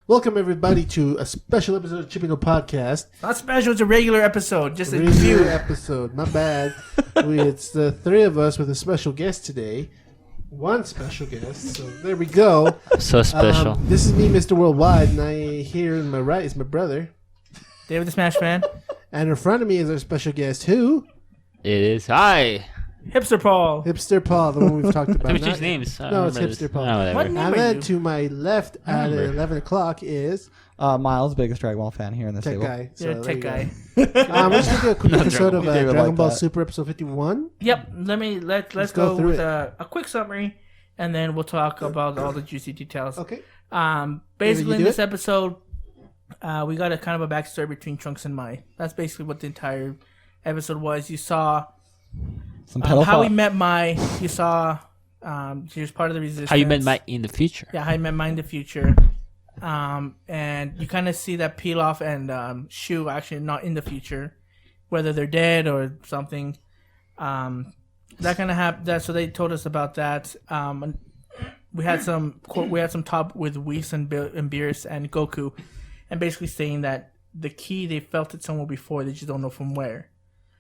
Welcome everybody to a special episode of Chibi Podcast. Not special, it's a regular episode. Just a regular few. episode. Not bad. It's the three of us with a special guest today. One special guest. So there we go. So special. This is me, Mr. Worldwide, and here on my right is my brother. David the Smash Fan. And in front of me is our special guest, who? It is. Hi. Hipster Paul. Hipster Paul, the one we've talked about. Let me change names. No, it's Hipster Paul. Oh, What name And are then you? to my left at 11 o'clock is... Miles, biggest Dragon Ball fan here in this Tech table. guy. You're So a there tech you guy. go. We're just going to do a quick episode of David Dragon like Ball that. Super episode 51. Yep. Let's go go through with it. a quick summary, and then we'll talk about all the juicy details. Okay. Basically, in do this it? episode, we got a kind of a backstory between Trunks and Mai. That's basically what the entire episode was. You saw Some pedal how he pop. met Mai. You saw he was part of the resistance. How you met Mike in the future? Yeah, how he met Mai in the future. And you kind of see that Pilaf and Shu actually not in the future, whether they're dead or something. That kind of happened. So they told us about that. We had some talk with Whis and Beerus and Goku, and basically saying that the key, they felt it somewhere before, they just don't know from where.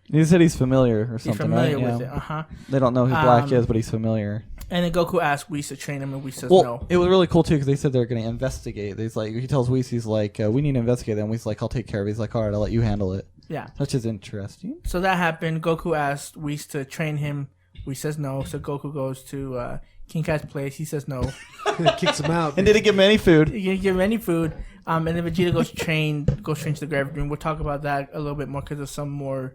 He said he's familiar or He's something, familiar right? with Yeah. it. They don't know who Black is, but he's familiar. And then Goku asked Whis to train him, and Whis says Well, no. it was really cool too because they said they're going to investigate. He's like, he tells Whis, he's like, we need to investigate them. Whis like, I'll take care of it. He's like, all right, I'll let you handle it. Yeah. Which is interesting. So that happened. Goku asked Whis to train him. Whis says no. So Goku goes to King Kai's place. He says no. Kicks him out. And didn't give him any food. You didn't give him any food. And then Vegeta goes train to the gravity room. We'll talk about that a little bit more because there's some more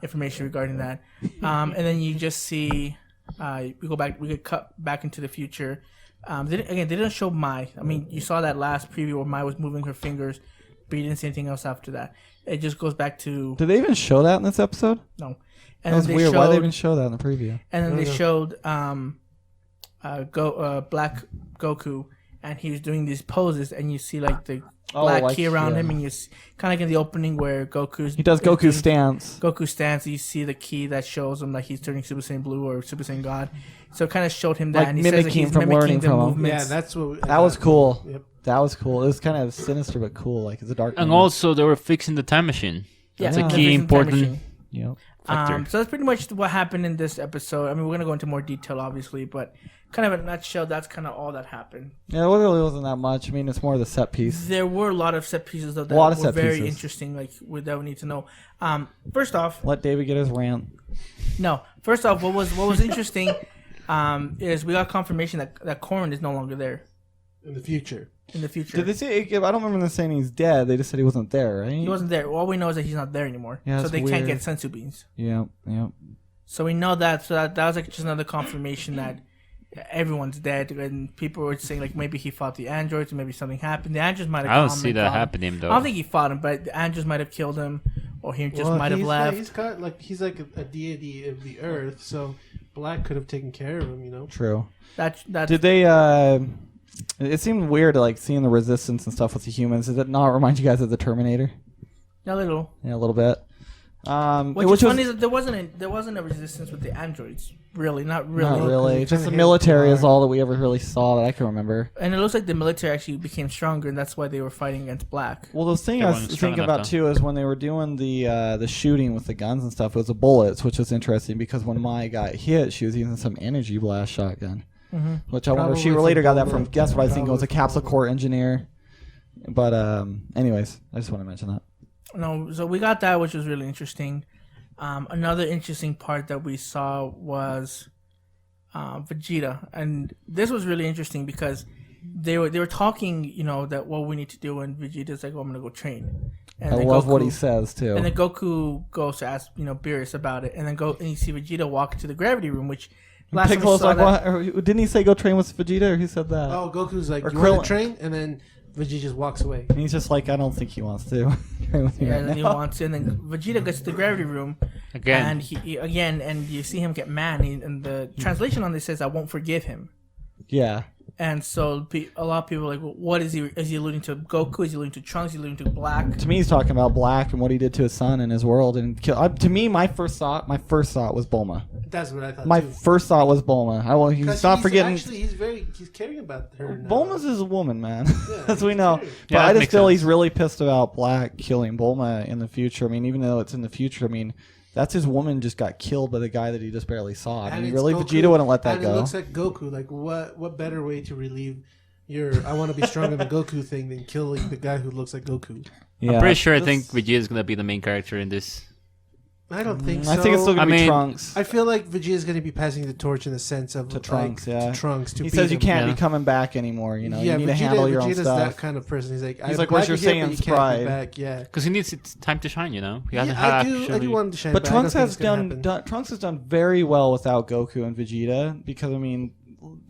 information regarding that. And then you just see we get cut back into the future. They didn't show Mai. I mean, you saw that last preview where Mai was moving her fingers, but you didn't see anything else after that. It just goes back to Did they even show that in this episode? no. That And was then weird. Why they even show that in the preview? And then I they don't showed Black Goku, and he was doing these poses, and you see like the black like, key around yeah. him, and you kind of like in the opening where Goku's He does is Goku doing stance. Goku stance. You see the key that shows him like he's turning Super Saiyan Blue or Super Saiyan God. So it kind of showed him that, Like and he says that mimicking he's from mimicking learning the from him. movements. Yeah, that's what... That was cool. Yep. That was cool. It was kind of sinister but cool. Like it's a dark. And moment. also, they were fixing the time machine. That's Yeah, a the key Vision Time important Machine. Yep. factor. So that's pretty much what happened in this episode. I mean, we're gonna go into more detail, obviously, but kind of in a nutshell, that's kind of all that happened. Yeah, it really wasn't that much. I mean, it's more the set piece. There were a lot of set pieces though that A lot of were set very pieces. interesting, like that we need to know. First off, Let David get his rant. what was interesting is we got confirmation that Korrin is no longer there In the future. in the future. Did they say? I don't remember them saying he's dead. They just said he wasn't there, right? He wasn't there. All we know is that he's not there anymore. Yeah, so that's they can't weird. get sensu beans. Yep. Yep. So we know that. So that was like just another confirmation that everyone's dead. And people were saying like maybe he fought the androids, or maybe something happened. The androids might have. I don't come see and that gone. happening, though. I don't think he fought him, but the androids might have killed him, or he just might have he's left. He's like a deity of the earth, so Black could have taken care of him, you know? True. That's Did they? It seemed weird, like seeing the resistance and stuff with the humans. Did it not remind you guys of the Terminator? a little. Yeah, a little bit. Which is funny is that there wasn't a resistance with the androids. Really, not really. Not really. Because it Just the kinda hit military hard. is all that we ever really saw that I can remember. And it looks like the military actually became stronger, and that's why they were fighting against Black. Well, the thing They I weren't was strong thinking enough, about too is when they were doing the shooting with the guns and stuff, it was the bullets, which was interesting because when Mai got hit, she was using some energy blast shotgun, which I wonder if she Probably later from got that from. bullet. Guess what I think it was a Probably capsule from core engineer. But anyways, I just want to mention that. No, so we got that, which was really interesting. Another interesting part that we saw was Vegeta, and this was really interesting because they were talking, you know, that what we need to do, and Vegeta's like, "Oh, I'm gonna go train." And I then love what Goku- he says too. And then Goku goes to ask, you know, Beerus about it, and then and you see Vegeta walk into the gravity room, which last time we Piccolo's saw like, that, what? Or didn't he say go train with Vegeta? Or who said that? Oh, Goku's like, Or you want Krillin- to train? And then Vegeta just walks away. And he's just like, I don't think he wants to train with me yeah, right and then he now. wants to, and then Vegeta gets to the gravity room, Again. and he again, and you see him get mad, and the translation on this says, "I won't forgive him." Yeah. And so a lot of people are like, well, what is he? Is he alluding to Goku? Is he alluding to Trunks? Is he alluding to Black? To me, he's talking about Black and what he did to his son and his world. And to me, my first thought was Bulma. That's what I thought. My too. first thought was Bulma. He's not forgetting. Actually, he's caring about her. Now. Bulma's is a woman, man, Yeah, as we know. caring. But Yeah, I that just makes feel sense. he's really pissed about Black killing Bulma in the future. I mean, even though it's in the future, I mean, that's his woman just got killed by the guy that he just barely saw. I And mean, it's really, Goku, Vegeta wouldn't let that and go. It looks like Goku. Like what better way to relieve your "I want to be stronger than Goku" thing than killing the guy who looks like Goku? I'm pretty sure. I this- think Vegeta is gonna be the main character in this. I don't think so. I think it's still gonna be I mean, Trunks. I feel like Vegeta is going to be passing the torch in the sense of To Trunks, yeah. to Trunks. To He beat says you him. can't Yeah. be coming back anymore. You know, Yeah, you need to Vegeta, handle your own Vegeta's stuff. that kind of person. He's like, He's I'm like, glad where's your you're here, but Saiyan's you can't pride? be back. Yeah. Because he needs it's time to shine, you know. He hasn't Yeah, had I actually. do want him to shine. But I don't Trunks think has it's gonna happen. Trunks has done very well without Goku and Vegeta because I mean,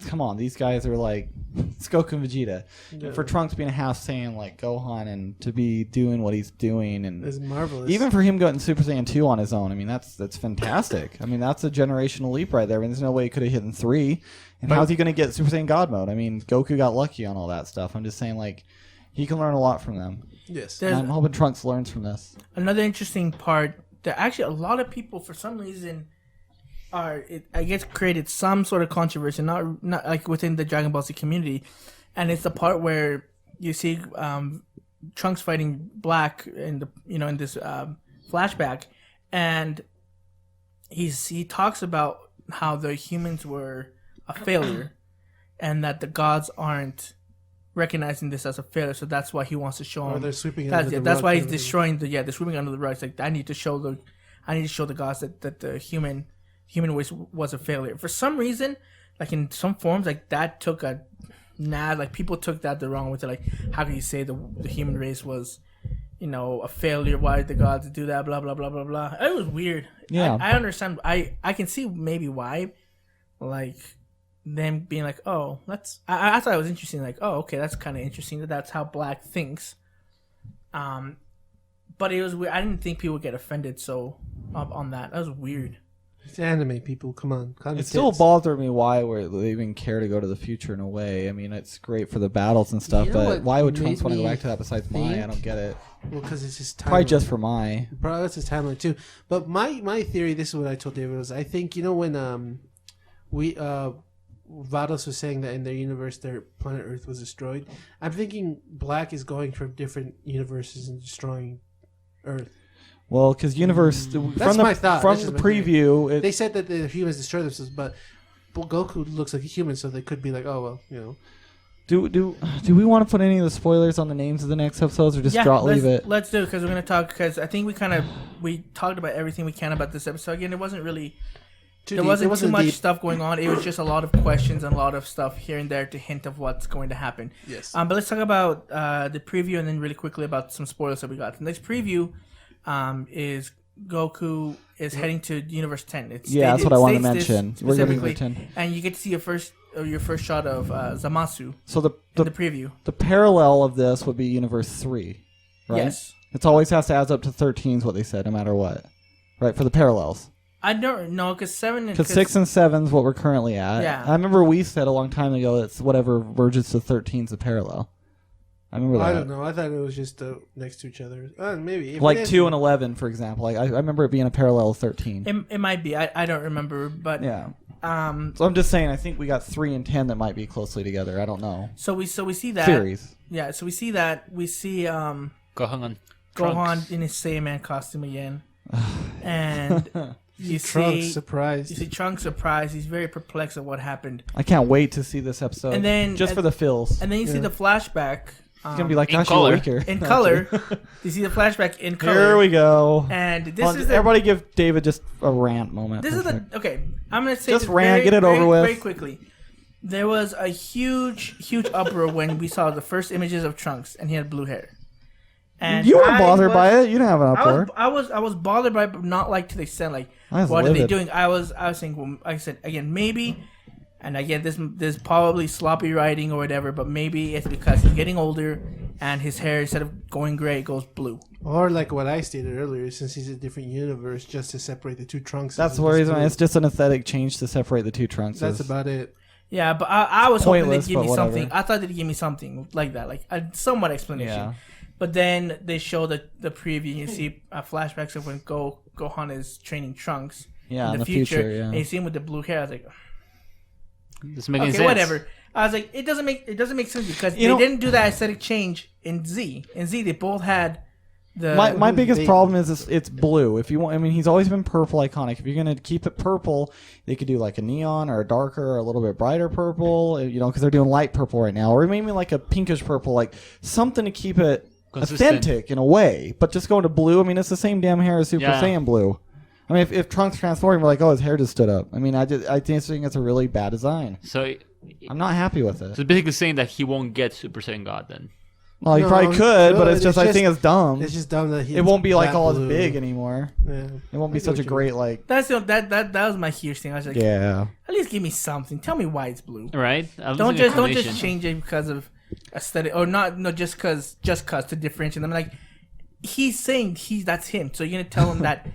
come on, these guys are like it's Goku and Vegeta. Yeah. And for Trunks being a half Saiyan like Gohan and to be doing what he's doing and It's marvelous. even for him going Super Saiyan 2 on his own, I mean that's fantastic. I mean that's a generational leap right there. I mean there's no way he could have hit in 3. And how's he going to get Super Saiyan God mode? I mean Goku got lucky on all that stuff. I'm just saying like he can learn a lot from them. yes. There's And I'm hoping Trunks learns from this. another interesting part that actually a lot of people, for some reason, I guess created some sort of controversy, not like within the Dragon Ball Z community, and it's the part where you see Trunks fighting Black in the in this flashback, and he talks about how the humans were a failure, and that the gods aren't recognizing this as a failure, so that's why he wants to show Or them. they're sweeping That's, under the that's rug why kind he's of thing. destroying they're sweeping under the rug. It's like I need to show the gods that the human race was a failure. For some reason, like in some forms, like that took like people took that the wrong way. Like, how can you say the human race was, a failure? Why did the gods do that? Blah blah blah blah blah. It was weird. Yeah. I understand. I can see maybe why, like them being like, oh, I thought it was interesting. Like, oh, okay, that's kind of interesting that's how Black thinks. But it was weird. I didn't think people would get offended on that. That was weird. It's anime, people. Come on. It still bothered me why they even care to go to the future in a way. I mean, it's great for the battles and stuff, You know but what why would Trunks made want to go me back to that besides Mai? I think? don't get it. Well, because it's his timeline. Probably just for Mai. Probably that's his timeline too. But my theory, this is what I told David, was I think when Vados was saying that in their universe their planet Earth was destroyed. I'm thinking Black is going from different universes and destroying Earth. Well, because universe That's my thought. from That's the just my theory. preview, They said that the humans destroy themselves, but Goku looks like a human, so they could be like, oh well, do we want to put any of the spoilers on the names of the next episodes, or just leave it? Let's do it because we're gonna talk. Because I think we talked about everything we can about this episode. Again, it wasn't really. There wasn't too much stuff going on. It was just a lot of questions and a lot of stuff here and there to hint of what's going to happen. Yes. But let's talk about the preview and then really quickly about some spoilers that we got. The next preview is Goku is heading to Universe 10. That's what I wanted to states this mention. We're going to specifically, Universe 10. and you get to see your first shot of Zamasu So in the preview. the parallel of this would be Universe 3, right? Yes. It always has to add up to 13 is what they said, no matter what. Right, for the parallels. I don't know because 7 and Because 6 and 7 is what we're currently at. Yeah. I remember we said a long time ago it's whatever verges to 13 is the parallel. I remember that. I don't know. I thought it was just next to each other. Maybe. If Like it is- 2 and 11, for example. Like I remember it being a parallel of 13. It might be. I don't remember, but Yeah. So I'm just saying, I think we got 3 and 10 that might be closely together. I don't know. So we see that Series. Yeah, so we see that Gohan. Gohan in his Saiyaman costume again, and you Trunks see surprised. you see Trunks surprised. He's very perplexed at what happened, I can't wait to see this episode. And then- just for the feels. and then you see the flashback. It's gonna be like in gosh, color. you're weaker. in color. You see the flashback in color. Here we go. And this Hold on, is the, everybody give David just a rant moment. this is the okay. I'm gonna say Just this rant, very, get it very, over with. very quickly. There was a huge uproar when we saw the first images of Trunks, and he had blue hair. And You weren't I bothered was- by it. You didn't have an uproar. I was bothered by it, but not like to the extent like I was what are they livid. doing? I was saying, well, like I said again, maybe, and again, there's probably sloppy writing or whatever, but maybe it's because he's getting older and his hair instead of going gray it goes blue. Or like what I stated earlier, since he's a different universe, just to separate the two Trunks. That's the reason. It's just an aesthetic change to separate the two Trunks. That's about it. Yeah, but I was hoping they'd Pointless, give me but something. whatever. I thought they'd give me something like that, like a somewhat explanation. Yeah. But then they show the preview, and you see flashbacks of when Gohan is training Trunks Yeah, in the future, yeah. and you see him with the blue hair. I was like, Doesn't make any okay, sense. whatever. I was like, it doesn't make sense because they didn't do that aesthetic change in Z. In Z, they both had the. My biggest problem is it's blue. If you want, I mean, he's always been purple iconic. If you're gonna keep it purple, they could do like a neon or a darker or a little bit brighter purple. Because they're doing light purple right now, or maybe like a pinkish purple, like something to keep it Consistent. authentic in a way. But just going to blue, I mean, it's the same damn hair as Super Yeah. Saiyan blue. I mean, if Trunks transformed, we're like, oh, his hair just stood up. I mean, I just think it's a really bad design. So I'm not happy with it. it's basically saying that he won't get Super Saiyan God then. Well, he No, probably could, but no, it's just I think it's dumb. It's just dumb that he. It won't be like that all blue. as big anymore. Yeah. It won't be I get such a what you great like. that was my huge thing. I was like, Yeah. at least give me something. Tell me why it's blue. Right? Don't just change it because of aesthetic or not. No, just cause to differentiate them. Like he's saying that's him. So you're gonna tell him that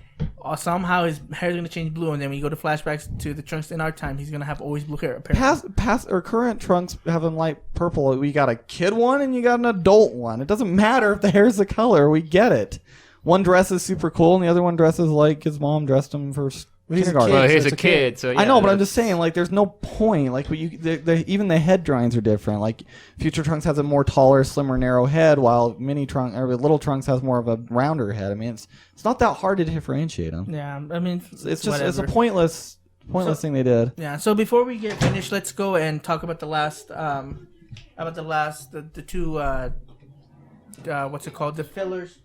somehow his hair is gonna change blue, and then when you go to flashbacks to the Trunks in our time, he's gonna have always blue hair. Apparently. Past or current Trunks have them light purple. We got a kid one and you got an adult one. It doesn't matter if the hair's the color. We get it. One dress is super cool, and the other one dresses like his mom dressed him for He's a kindergarten. kid. Well, he's So a it's kid, so yeah, I know, but I'm that's- just saying, like, there's no point. Like, even the head drawings are different. Like, Future Trunks has a more taller, slimmer, narrow head, while Little Trunks has more of a rounder head. I mean, it's not that hard to differentiate them. Yeah, I mean, It's just it's a whatever. pointless thing they did. Yeah. So before we get finished, let's go and talk about the two what's it called? The fillers.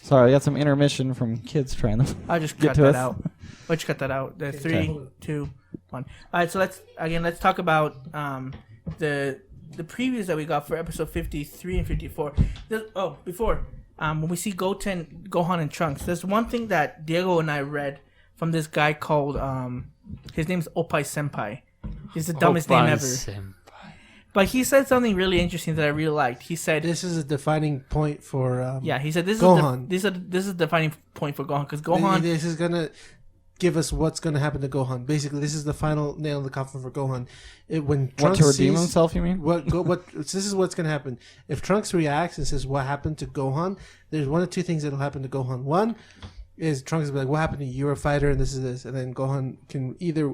Sorry, I got some intermission from kids trying to. I'll just Get cut to that us. out. Let's cut that out. The Okay. 3, 2, 1. All right. So let's talk about the previews that we got for episode 53 and 54. Before when we see Gohan and Trunks, there's one thing that Diego and I read from this guy called his name's Oppai Senpai. He's the dumbest name ever. But he said something really interesting that I really liked. He said, This is a defining point for. he said this Gohan. is this is a defining point for Gohan because Gohan. This is gonna give us what's gonna happen to Gohan. Basically, this is the final nail in the coffin for Gohan. When Want Trunks to redeem sees himself? You mean? this is what's gonna happen. If Trunks reacts and says what happened to Gohan, there's one of two things that'll happen to Gohan. One is Trunks will be like, "What happened to you? You're a fighter, and this is this," and then Gohan can either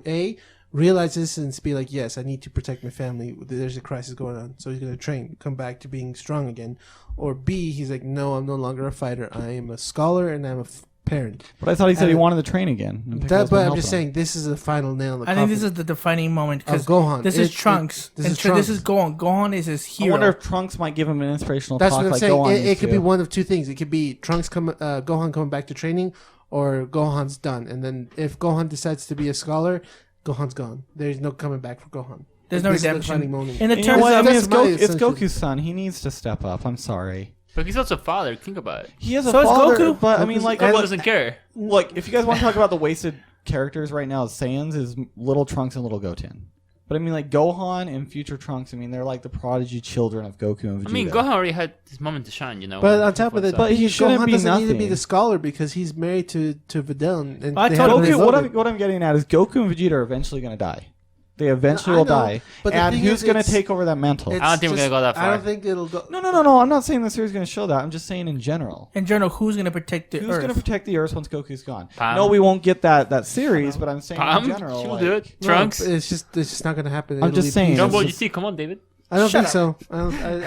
realize this and be like, yes, I need to protect my family. There's a crisis going on. So he's going to train, come back to being strong again. Or B, he's like, no, I'm no longer a fighter. I am a scholar and I'm a parent. But I thought he said he And- wanted to train again. and pick But husband I'm help just him. saying, this is the final nail in the I coffin. think this is the defining moment because Of Gohan. this is Trunks. This and is so this is Trunks. Gohan. Gohan is his I hero. wonder if Trunks might give him an inspirational That's talk what I'm like saying. Gohan It used could to. be one of two things. It could be Gohan coming back to training, or Gohan's done. And then if Gohan decides to be a scholar, Gohan's gone. There's no coming back for Gohan. There's no This is the redemption. defining moment. In the You know terms what? I of mean, that's it's, my it's assumption. Goku's son. He needs to step up. I'm sorry. But he's also a father. Think about it. He has a So is father, Goku. but I mean, Goku's- like, Goku look, doesn't care. if you guys want to talk about the wasted characters right now, Saiyans is Little Trunks and Little Goten. But I mean, like Gohan and Future Trunks. I mean, they're like the prodigy children of Goku and Vegeta. I mean, Gohan already had his moment to shine, you know. But on top of it, But he shouldn't Gohan be doesn't need to be nothing. the scholar because he's married to Videl. And I they told have a Goku, beloved. what I'm getting at is Goku and Vegeta are eventually going to die. They eventually I will know, die. but the And thing who's is, going to it's- take over that mantle? I don't think we're gonna go that I far. don't think it'll go. No. I'm not saying the series is going to show that. I'm just saying in general. in general, who's gonna protect the Who's Earth? going to protect the Earth once Goku's gone? Pam. No, we won't get that series, but I'm saying Pam, in general. she'll like- do it. No, Trunks. it's just not going to happen. I'm It'll just be saying. pieces. Jumbo It's- GT, come on, David. I don't Shut think so. I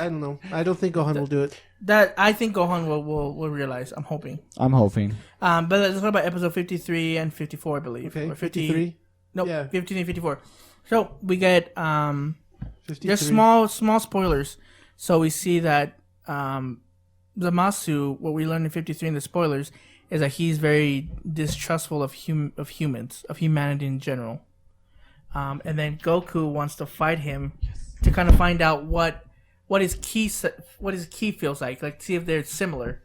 don't know. I don't think Gohan will do it. That I think Gohan will realize. I'm hoping. I'm hoping. But let's talk about episode 53 and 54, I believe. Okay, Or 50, 53. Nope, Yeah. 53 and 54. So we get 53. just small spoilers. So we see that Zamasu, what we learned in 53 in the spoilers, is that he's very distrustful of humans, of humanity in general. And then Goku wants to fight him to kind of find out what his key feels like see if they're similar.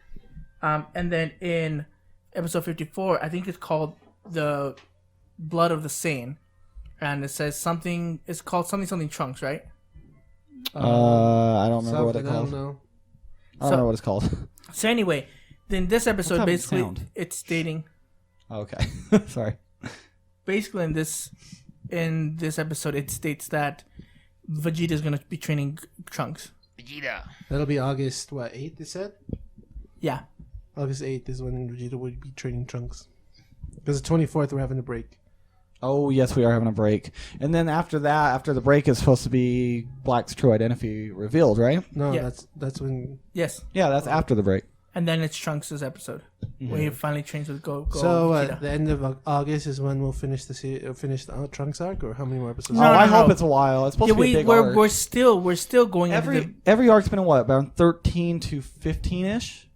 And then in episode 54, I think it's called the Blood of the Saiyan, and it says something. It's called something Trunks, right? I don't remember what Something, it's I called. don't know. I don't know what it's called. So anyway, then this episode how it basically sound? it's stating Okay. Sorry. basically in this in this episode, it states that Vegeta is going to be training Trunks. Vegeta. That'll be August, 8th, they said? Yeah. August 8th is when Vegeta would be training Trunks. Because the 24th, we're having a break. Oh, yes, we are having a break. And then after that, after the break, is supposed to be Black's true identity revealed, right? No, Yeah. that's when... Yes. Yeah, that's after the break. And then it's Trunks' episode where he finally trains with Go. So Vegeta. the end of August is when we'll finish the Trunks arc, or how many more episodes? No, I no, hope no. it's a while. It's supposed to be a big arc. we're still going Every arc's been what, around 13 to 15-ish,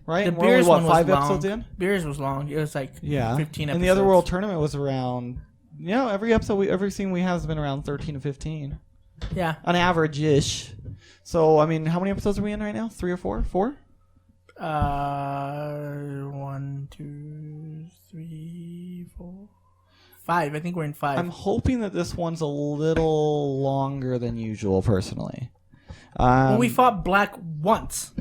right? the And we're only, Beers one was 5 long. episodes in? Beers was long. It was like 15 episodes. And the other World Tournament was around. Every every scene we have has been around 13 to 15, Yeah. on average-ish. So I mean, how many episodes are we in right now? 3 or 4? 4? 1, 2, 3, 4, 5. I think we're in 5. I'm hoping that this one's a little longer than usual, personally. Well, we fought Black once.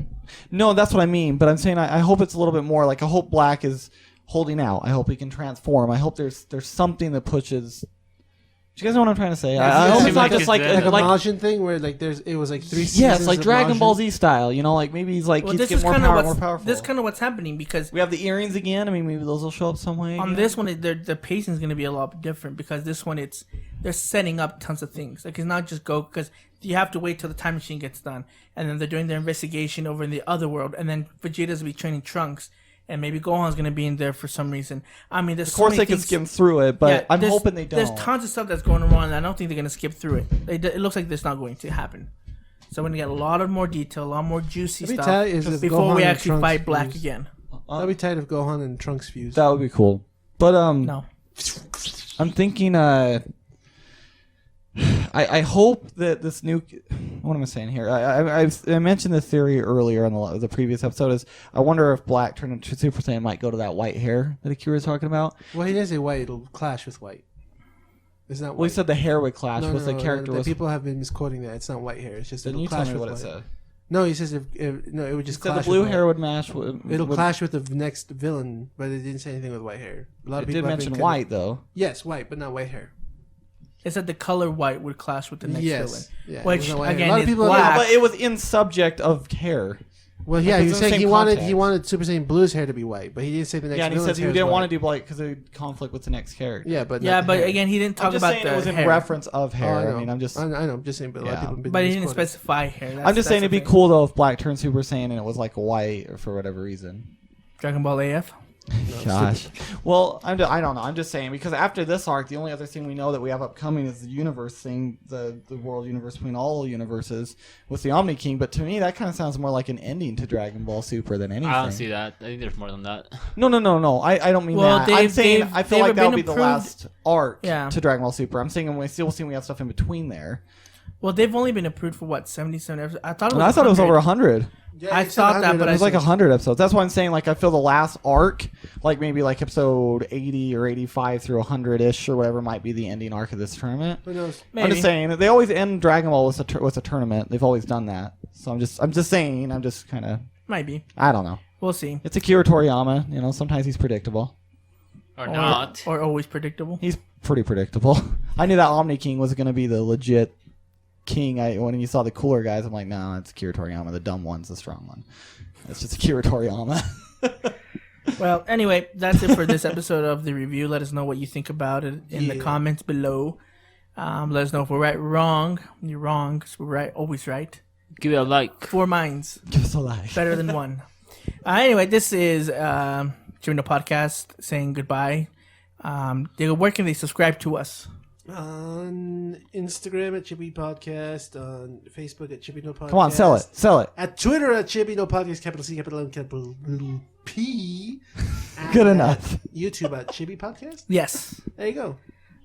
No, that's what I mean. But I'm saying I hope it's a little bit more. Like I hope Black is holding out. I hope he can transform. I hope there's something that pushes. Do you guys know what I'm trying to say? I hope it's not just like like a like Majin thing where like it was like 3 seasons. yes, like of Dragon Majin. Ball Z style. You know, like maybe he's like Well, he's this getting is more kind power, of more what's powerful. this is kind of what's happening because We have the earrings again. I mean, maybe those will show up some way. on again. this one the pacing is going to be a lot different because this one they're setting up tons of things. Like it's not just go because you have to wait till the time machine gets done, and then they're doing their investigation over in the other world, and then Vegeta's will be training Trunks. And maybe Gohan's going to be in there for some reason. I mean, there's Of course, so they many can things. skim through it, but Yeah, I'm there's- hoping they don't. There's tons of stuff that's going on, and I don't think they're going to skip through it. It looks like that's not going to happen. So we're going to get a lot of more detail, a lot more juicy That'd be stuff tight is if before Gohan we and actually Trunks fight Black fuse. again. That'd be tight if Gohan and Trunks fuse. That would be cool. But No. I'm thinking. I hope that this new. What am I saying here? I mentioned the theory earlier on the previous episode. Is I wonder if Black turned into Super Saiyan might go to that white hair that Akira was talking about. Well, he didn't say white. It'll clash with white. It's not white. Well, he said the hair would clash no, with the character. Was, people have been misquoting that. It's not white hair. It's just then it'll you tell clash me with what it white. said. No, he says if no, it would just He said clash. the blue with hair white. would match. It'll clash with the next villain, but it didn't say anything with white hair. A lot of It people did have been mention white though. Yes, white, but not white hair. It said the color white would clash with the next Yes. villain. Yeah, Which, it was not white hair. again, A lot of is people have- black. Yeah, but it was in subject of hair. Well, yeah, Like, he it's in the said same he context. wanted Super Saiyan Blue's hair to be white, but he didn't say the next. Yeah, and he villain's said you hair is didn't want white. to do black because it would conflict with the next character. Yeah, but Yeah, not the but hair. again, he didn't talk I'm just about saying the it was in hair. reference of Oh, hair. I know. I mean, I'm just. I know. I'm just saying, but a lot of Yeah. people have been But he didn't misquoting. specify hair. I'm just saying it'd the be thing. cool though if Black turned Super Saiyan and it was like white or for whatever reason. Dragon Ball AF. Gosh. Well, I don't know. I'm just saying because after this arc, the only other thing we know that we have upcoming is the universe thing, the world universe between all universes with the Omni King. But to me, that kind of sounds more like an ending to Dragon Ball Super than anything. I don't see that. I think there's more than that. No. I don't mean Well, that. I'm they've- saying they've- I feel they've like that'll been be the approved- last arc Yeah. to Dragon Ball Super. I'm saying we still see we have stuff in between there. Well, they've only been approved for what 77 episodes. I thought it was. I thought it was over 100. Yeah, I he said thought that, 100 but It I was like episodes. 100 episodes. That's why I'm saying like I feel the last arc, like maybe like episode 80 or 85 through 100-ish or whatever might be the ending arc of this tournament. Who knows? Maybe. I'm just saying they always end Dragon Ball with a tournament. They've always done that. So I'm just saying. I'm just kind of Might be. I don't know. We'll see. It's Akira Toriyama. You know, sometimes he's predictable. Or not. Or always predictable. He's pretty predictable. I knew that Omni King was going to be the legit king. When you saw the cooler guys, I'm like, no, it's Akira Toriyama. The dumb one's the strong one. It's just Akira Toriyama. Well, anyway, that's it for this episode of the review. Let us know what you think about it in the Yeah. comments below. Let us know if we're right or wrong. You're wrong because we're right, always right. Give it a like. 4 minds. Give us a like. Better than one. Anyway, this is Chibi No Podcast saying goodbye. Diego, where can they subscribe to us? On Instagram at Chibi Podcast, on Facebook at Chibi No Podcast. Come on, sell it. At Twitter at Chibi No Podcast, capital C, capital M, capital P. And Good at enough. YouTube at Chibi Podcast. Yes. There you go.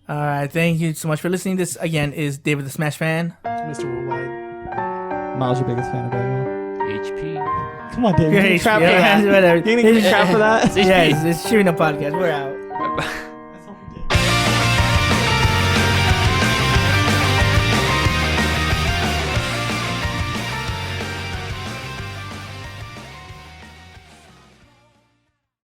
All right. Thank you so much for listening. This, again, is David the Smash Fan. It's Mr. Worldwide. Miles, your biggest fan of Dragon Ball. HP. Come on, David. Your You HP, trap for yeah, that. whatever. You gonna get trapped for that? Yes, it's Chibi No Podcast. We're out. Bye-bye.